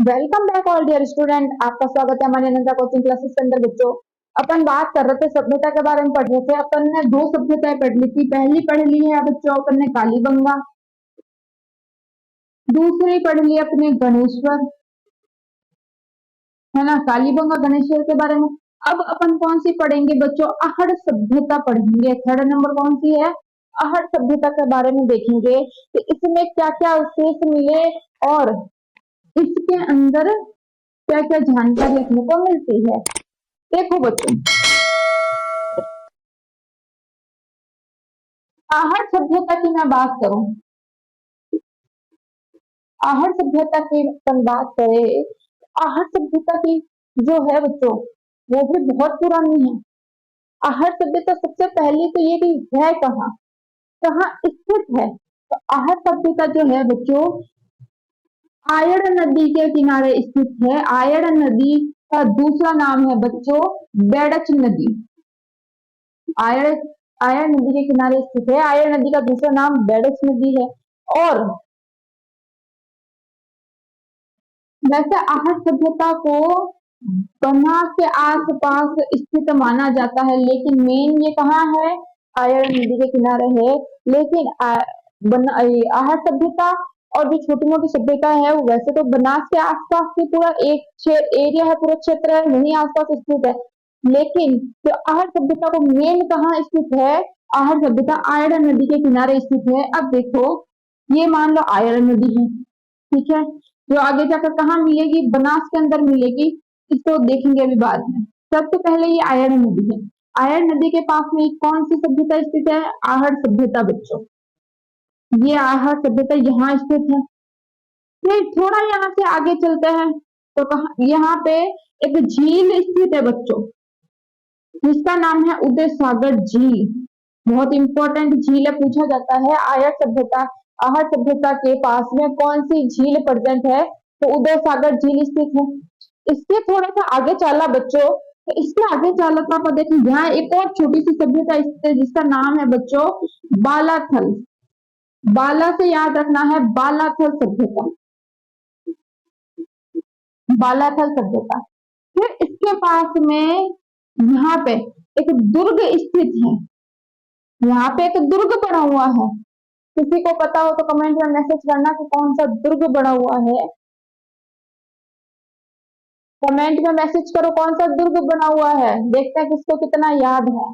Welcome back all dear student, आपका स्वागत है हमारे अनंता कोचिंग क्लासेस के अंदर। बच्चों, अपन बात कर रहे थे सभ्यता के बारे में। पढ़ रहे थे अपन ने दो सभ्यताएं पढ़ ली थी। पहली पढ़ ली है बच्चों अपन ने कालीबंगा, दूसरी पढ़ ली अपने गणेश्वर, है ना। कालीबंगा गणेश्वर के बारे में। अब अपन कौन सी पढ़ेंगे बच्चों? आहड़ सभ्यता पढ़ेंगे। थर्ड नंबर कौन सी है? आहड़ सभ्यता के बारे में देखेंगे कि इसमें क्या क्या अवशेष मिले और इसके अंदर क्या क्या जानकारी अपने को मिलती है। देखो बच्चों, आहट सभ्यता की मैं बात करूं, आहट सभ्यता की अपन बात करें, आहट सभ्यता की जो है बच्चों वो भी बहुत पुरानी है। आहट सभ्यता सबसे पहले तो ये कि है कहाँ, कहाँ स्थित है। तो आहट सभ्यता जो है बच्चों आयड़ नदी के किनारे स्थित है। आयड़ नदी का दूसरा नाम है बच्चों बेड़च नदी। आयड़ आयड़ नदी के किनारे स्थित है। आयड़ नदी का दूसरा नाम बेड़च नदी है। और वैसे आहट सभ्यता को बनास के आसपास स्थित माना जाता है, लेकिन मेन ये कहाँ है? आयरन नदी के किनारे है। लेकिन आहट सभ्यता और भी छोटी मोटी सभ्यता है वो वैसे तो बनास के आसपास के पूरा एक एरिया है, पूरा क्षेत्र है, वहीं आसपास स्थित है। लेकिन जो आहट सभ्यता को मेन कहाँ स्थित है? आहट सभ्यता आयरन नदी के किनारे स्थित है। अब देखो, ये मान लो आयरन नदी है, ठीक है, जो आगे जाकर कहाँ मिलेगी? बनास के अंदर मिलेगी। इसको देखेंगे अभी बाद में। सबसे पहले ये आयरन नदी है। आयरन नदी के पास में कौन सी सभ्यता स्थित है? आहड़ सभ्यता बच्चों। ये आहड़ सभ्यता यहाँ स्थित है। फिर थोड़ा यहाँ से आगे चलते हैं तो कहा यहाँ पे एक झील स्थित है बच्चों, जिसका नाम है उदय सागर झील। बहुत इंपॉर्टेंट झील है, पूछा जाता है आयत सभ्यता आहट सभ्यता के पास में कौन सी झील प्रेजेंट है? तो उदय सागर झील स्थित है। इसके थोड़ा सा आगे चला बच्चों, तो इसके आगे चला तो आप देखिए यहाँ एक और छोटी सी सभ्यता स्थित है, जिसका नाम है बच्चों बालाथल। बाला से याद रखना है, बालाथल सभ्यता, बालाथल सभ्यता। फिर इसके पास में यहाँ पे एक दुर्ग स्थित है। यहाँ पे एक दुर्ग बना हुआ है। किसी को पता हो तो कमेंट में मैसेज करना कि कौन सा दुर्ग बना हुआ है। कमेंट में मैसेज करो कौन सा दुर्ग बना हुआ है, देखते हैं किसको कितना याद है।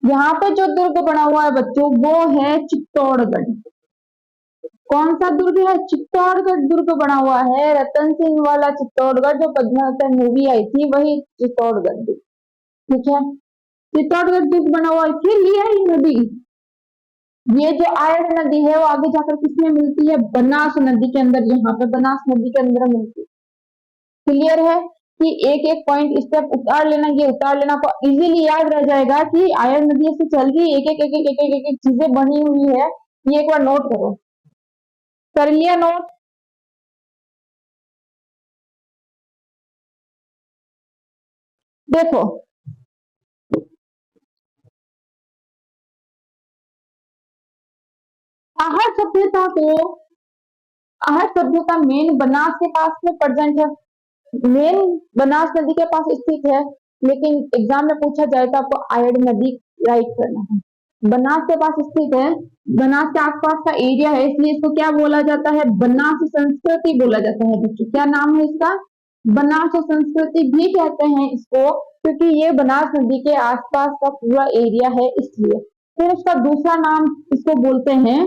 यहाँ पे जो दुर्ग बना हुआ है बच्चों वो है चित्तौड़गढ़। कौन सा दुर्ग है? चित्तौड़गढ़ दुर्ग बना हुआ है। रतन सिंह वाला चित्तौड़गढ़, जो पद्मावत मूवी आई थी वही चित्तौड़गढ़, ठीक है। चित्तौड़गढ़ दुर्ग बना हुआ है। फिर ये है नदी, ये जो आयड़ नदी है वो आगे जाकर किसमें मिलती है? बनास नदी के अंदर। यहाँ पे बनास नदी के अंदर मिलती है। क्लियर है कि एक एक पॉइंट स्टेप उतार लेना, ये उतार लेना तो इजीली याद रह जाएगा कि आयड़ नदी से चल रही एक एक एक एक एक एक, एक चीजें बनी हुई है। ये एक बार नोट करो। कर लिया नोट? देखो, आहट सभ्यता को, आहट सभ्यता मेन बनास के पास में प्रेजेंट है, मेन बनास नदी के पास स्थित है। लेकिन एग्जाम में पूछा जाए तो आपको आयड़ नदी राइट करना है। बनास के पास स्थित है, बनास के आसपास का एरिया है, इसलिए इसको क्या बोला जाता है? बनास संस्कृति बोला जाता है बच्चों। क्या नाम है इसका? बनास संस्कृति भी कहते हैं इसको, क्योंकि ये बनास नदी के आसपास का पूरा एरिया है इसलिए। फिर इसका दूसरा नाम इसको बोलते हैं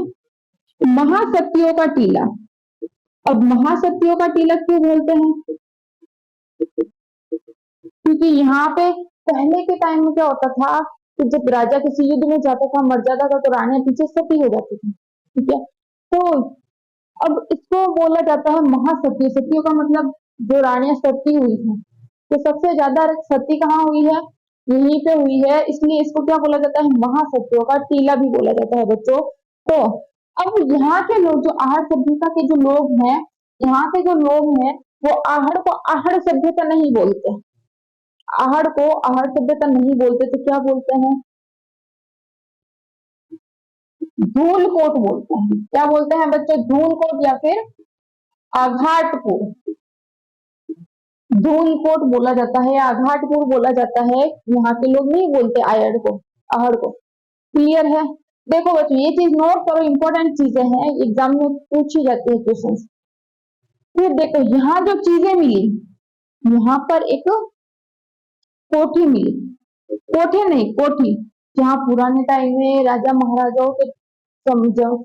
महासतियों का टीला। अब महासतियों का टीला क्यों बोलते हैं? क्योंकि यहाँ पे पहले के टाइम में क्या होता था कि जब राजा किसी युद्ध में जाता था, मर जाता था, तो रानियां पीछे सती हो जाती थी, ठीक है। तो अब इसको बोला जाता है महासती। सतियों का मतलब जो रानियां सती हुई हैं, तो सबसे ज्यादा सती कहाँ हुई है? यहीं पे हुई है, इसलिए इसको क्या बोला जाता है? महासतियों का टीला भी बोला जाता है बच्चों। तो अब यहाँ के लोग, जो आहड़ सभ्यता के जो लोग हैं, यहाँ के जो लोग हैं वो आहड़ को आहड़ सभ्यता नहीं बोलते। आहड़ को आहड़ सभ्यता नहीं बोलते तो क्या बोलते हैं? धूलकोट बोलते हैं। क्या बोलते हैं बच्चों? धूलकोट या फिर आघाटपुर, धूलकोट बोला जाता है, आघाटपुर बोला जाता है। यहाँ के लोग नहीं बोलते आयड़ को, आहड़ को। क्लियर है? देखो बच्चों, ये चीज नोट करो, इंपॉर्टेंट चीजें हैं, एग्जाम में पूछी जाती है क्वेश्चन। फिर देखो यहाँ जो चीजें मिली, यहाँ पर एक कोठी मिली, कोठी नहीं कोठी, जहाँ पुराने टाइम में राजा महाराजाओं के जो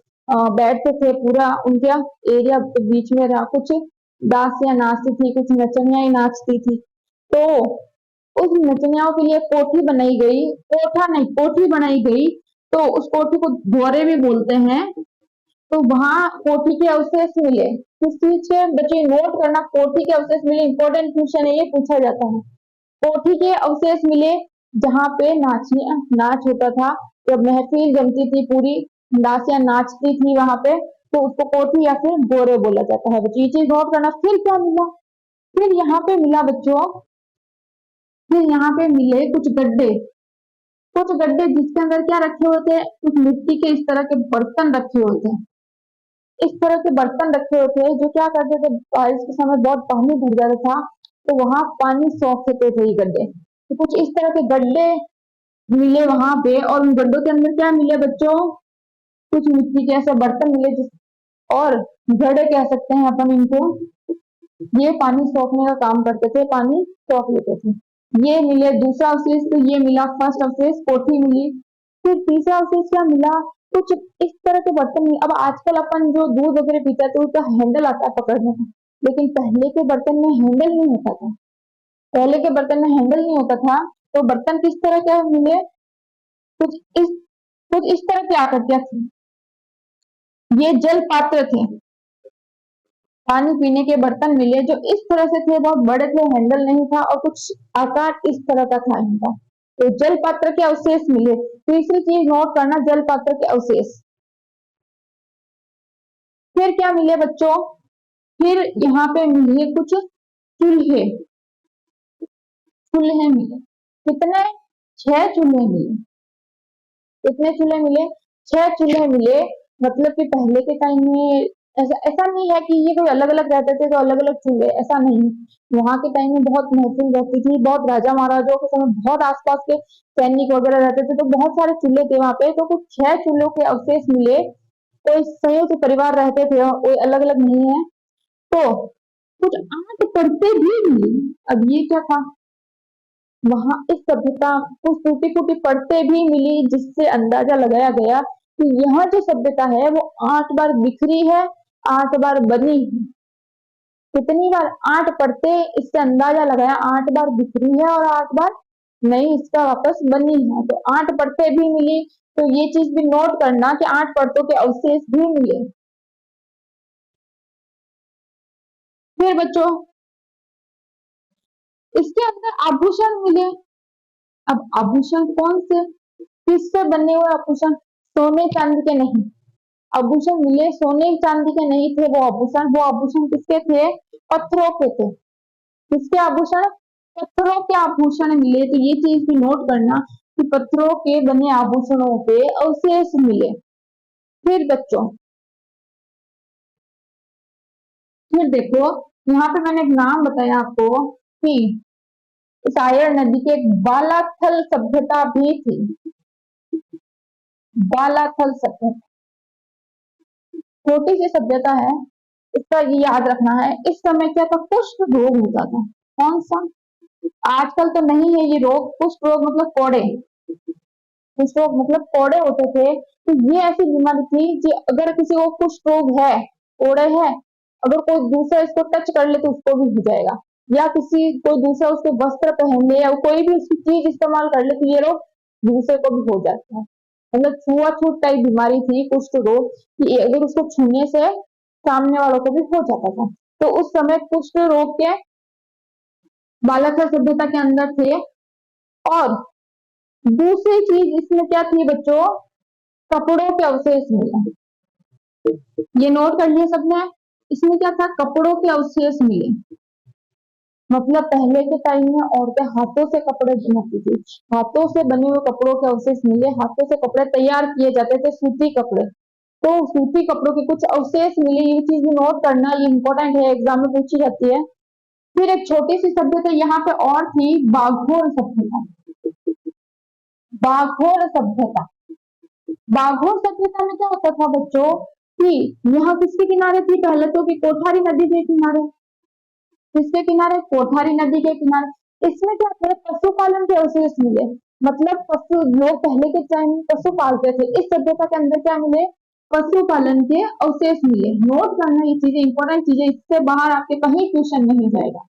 बैठते थे, पूरा उनके एरिया बीच में रहा, कुछ दासियां नाचती थी, कुछ नचनियां नाचती थी, तो उस नचनियाओं के लिए कोठी बनाई गई, कोठा नहीं कोठी बनाई गई, तो उस कोठी को द्वारे भी बोलते हैं। तो वहां कोठी के अवशेष मिले, किस चीज के बच्चे नोट करना, कोठी के अवशेष मिले, इंपॉर्टेंट क्वेश्चन है, ये पूछा जाता है। कोठी के अवशेष मिले जहाँ पे नाच होता था, जब महफिल जमती थी, पूरी दासियां नाचती थी वहां पे, तो उसको कोठी या फिर गोरे बोला जाता है। बच्चों ये चीज नोट करना। फिर क्या मिला, फिर यहाँ पे मिला बच्चों, फिर यहाँ पे मिले कुछ गड्ढे, कुछ गड्ढे जिसके अंदर क्या रखे होते हैं, कुछ मिट्टी के इस तरह के बर्तन रखे होते हैं, इस तरह के बर्तन रखे होते हैं, जो क्या करते थे, बारिश के समय बहुत पानी भर जाता था, तो वहां पानी सोखते थे ये गड्ढे। तो कुछ इस तरह के गड्ढे मिले वहां पे, और उन गड्ढों के अंदर क्या मिले बच्चों, कुछ मिट्टी के ऐसे बर्तन मिले, और घड़े कह सकते हैं अपन इनको, ये पानी सोखने का काम करते थे, पानी सोख लेते थे। ये मिले दूसरा अवशेष, तो ये मिला फर्स्ट अवशेष, कोठी मिली। फिर तीसरा अवशेष क्या मिला, कुछ इस तरह के बर्तन मिले। अब आजकल अपन जो दूध वगैरह पीते थे उसका हैंडल आता है पकड़ने का, लेकिन पहले के बर्तन में हैंडल नहीं होता था, पहले के बर्तन में हैंडल नहीं होता था। तो बर्तन किस तरह के मिले, कुछ इस कुछ इस तरह के आकृतियां थी, ये जल पात्र थे, पानी पीने के बर्तन मिले जो इस तरह से थे, बहुत बड़े थे, हैंडल नहीं था, और कुछ आकार इस तरह का था इनका। तो जल पात्र के अवशेष मिले। तीसरी चीज नोट करना, जल पात्र के अवशेष। फिर क्या मिले बच्चों, फिर यहाँ पे मिले कुछ चूल्हे, चूल्हे मिले, कितने, 6 चूल्हे मिले। कितने चूल्हे मिले, 6 चूल्हे मिले। मतलब कि पहले के टाइम में ऐसा नहीं है कि ये कोई अलग अलग रहते थे तो अलग अलग चूल्हे, ऐसा नहीं। वहां के टाइम में बहुत महफिल रहती थी, बहुत राजा महाराजाओं के समय बहुत आसपास के सैनिक वगैरह रहते थे, तो बहुत सारे चूल्हे थे वहां पे। तो कुछ 6 चूल्हों के अवशेष मिले, कोई संयुक्त परिवार रहते थे, कोई अलग अलग नहीं है। तो कुछ 8 परतें भी मिली। अब ये क्या था, वहां इस सभ्यता कुछ टूटी फूटी परतें भी मिली, जिससे अंदाजा लगाया गया कि यह जो सभ्यता है वो 8 बार बिखरी है, 8 बार बनी है। कितनी बार, 8 परतें, इससे अंदाजा लगाया 8 बार बिखरी है और 8 बार नहीं, इसका वापस बनी है। तो 8 परतें भी मिली। तो ये चीज भी नोट करना कि 8 परतों के अवशेष भी मिले। फिर बच्चों इसके अंदर आभूषण मिले। अब आभूषण कौन से, किससे बने हुए आभूषण, सोने चांदी के नहीं। आभूषण मिले सोने चांदी के नहीं थे, वो आभूषण किसके थे, पत्थरों के थे। किसके आभूषण, पत्थरों के आभूषण मिले। तो ये चीज भी नोट करना कि पत्थरों के बने आभूषणों पे अवशेष मिले। फिर बच्चों फिर देखो, यहाँ पे मैंने एक नाम बताया आपको कि सायर नदी के एक बालाथल सभ्यता भी थी, बालाथल सभ्यता, छोटी सी सभ्यता है, इसका ये याद रखना है। इस समय क्या था, कुष्ठ रोग होता था। कौन सा, आजकल तो नहीं है ये रोग, कुष्ठ रोग मतलब कोड़े, कुष्ठ रोग मतलब कोड़े होते थे। तो ये ऐसी बीमारी थी कि अगर किसी को कुष्ठ रोग है, कोड़े है, अगर कोई दूसरा इसको टच कर ले तो उसको भी हो जाएगा, या किसी कोई दूसरा उसके वस्त्र पहन ले या कोई भी उसकी चीज इस्तेमाल कर ले तो ये रोग दूसरे को भी हो जाता है। मतलब छुआछूत टाइप बीमारी थी कुष्ठ रोग, कि अगर उसको छूने से सामने वालों को भी हो जाता था। तो उस समय कुष्ठ रोग के बालाथल सभ्यता के अंदर थे। और दूसरी चीज इसमें क्या थी बच्चों, कपड़ों के अवशेष मिले। ये नोट कर लिया सबने, इसमें क्या था, कपड़ों के अवशेष मिले। मतलब पहले के टाइम में औरतें हाथों से कपड़े बनाती थी, हाथों से बने हुए कपड़ों के अवशेष मिले, हाथों से कपड़े तैयार किए जाते थे, सूती कपड़े। तो सूती कपड़ों के कुछ अवशेष मिले, ये चीज भी नोट करना, ये इंपॉर्टेंट है, एग्जाम में पूछी जाती है। फिर एक छोटी सी सभ्यता यहाँ पे और थी, बाघोर सभ्यता। बाघोर सभ्यता, बाघोर सभ्यता में क्या होता था बच्चों कि यहाँ किसके किनारे थी, पहले तो कि कोठारी नदी के किनारे, किसके किनारे, कोठारी नदी के किनारे। इसमें क्या थे, पशुपालन के अवशेष मिले, मतलब पशु, लोग पहले के टाइम में पशु पालते थे, इस सभ्यता के अंदर क्या मिले, पशुपालन के अवशेष मिले। नोट करना, ये चीजें इंपॉर्टेंट चीजें, इससे बाहर आपके कहीं क्वेश्चन नहीं जाएगा।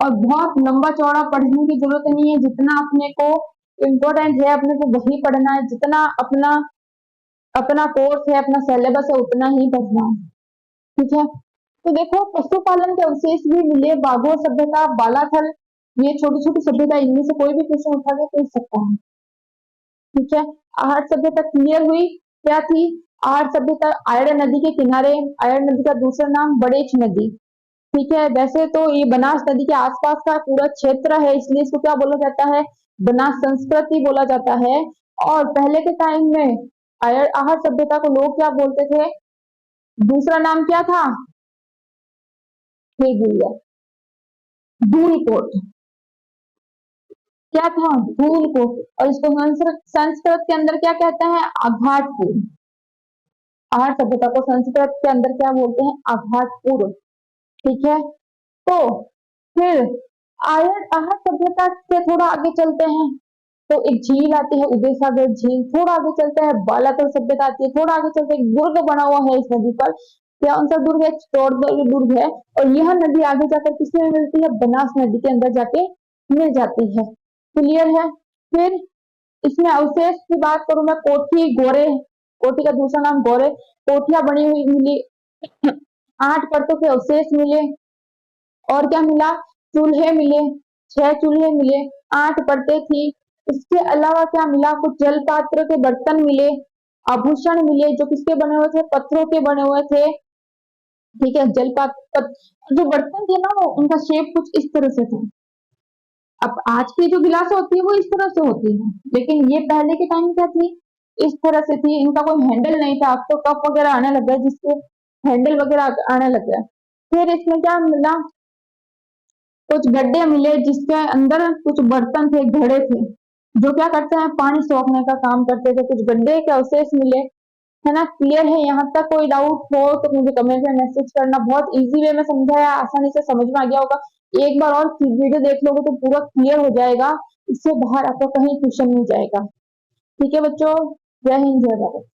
और बहुत लंबा चौड़ा पढ़ने की जरूरत नहीं है, जितना अपने को इम्पोर्टेंट है अपने को वही पढ़ना है, जितना अपना अपना कोर्स है, अपना सिलेबस है, उतना ही पढ़ना है, ठीक है। तो देखो पशुपालन के अवशेष भी मिले, बाघोर सभ्यता, बालाथल, ये छोटी छोटी सभ्यता, इनमें से कोई भी क्वेश्चन उठा के पूछ सकता है, ठीक है। आहट सभ्यता क्लियर हुई, क्या थी आहट सभ्यता, आयरन नदी के किनारे, आयरन नदी का दूसरा नाम बड़ेच नदी, ठीक है। वैसे तो ये बनास नदी के आसपास का पूरा क्षेत्र है, इसलिए इसको क्या बोला जाता है, बनास संस्कृति बोला जाता है। और पहले के टाइम में आहट सभ्यता को लोग क्या बोलते थे, दूसरा नाम क्या था, धूलकोट, क्या था, धूलकोट। और इसको संस्कृत के अंदर क्या कहते हैं, आघाटपुर। आहट सभ्यता को संस्कृत के अंदर क्या बोलते हैं, आघाटपुर, ठीक है। तो फिर आहट सभ्यता से थोड़ा आगे चलते हैं, तो एक झील आती है, उदय सागर झील, थोड़ा आगे चलते हैं बालाथल सभ्यता आती है, थोड़ा आगे चलते हैं दुर्ग बना हुआ है इस नदी पर, कौन सा दुर्ग है, चित्तौड़गढ़ दुर्ग है। और यह नदी आगे जाकर किसमें मिलती है, बनास नदी के अंदर जाके मिल जाती है, क्लियर है। फिर इसमें अवशेष की बात करूं मैं, कोठी गोरे, कोठी का दूसरा नाम गोरे, कोठिया बनी हुई मिली, 8 परतों के अवशेष मिले, और क्या मिला, चूल्हे मिले, 6 चूल्हे मिले, 8 परतें थी। इसके अलावा क्या मिला, कुछ जल पात्र के बर्तन मिले, आभूषण मिले, जो किसके बने हुए थे, पत्थरों के बने हुए थे, ठीक है। जल पात्र जो बर्तन थे ना, वो उनका शेप कुछ इस तरह से था। अब आज की जो गिलास होती है वो इस तरह से होती है, लेकिन ये पहले के टाइम क्या थी, इस तरह से थी, इनका कोई हैंडल नहीं था। अब तो कप वगैरह आने लग गए जिसके हैंडल वगैरह आने लग गए। फिर इसमें क्या मिला, कुछ गड्ढे मिले जिसके अंदर कुछ बर्तन थे, घड़े थे, जो क्या करते हैं, पानी सोखने का काम करते थे। कुछ गड्ढे के अवशेष मिले, है ना, क्लियर है। यहाँ तक कोई डाउट हो तो मुझे कमेंट में मैसेज करना, बहुत इजी वे में समझाया, आसानी से समझ में आ गया होगा। एक बार और वीडियो देख लोगे तो पूरा क्लियर हो जाएगा, इससे बाहर आपका कहीं क्वेश्चन नहीं जाएगा, ठीक है बच्चों। जय हिंद, जय भारत।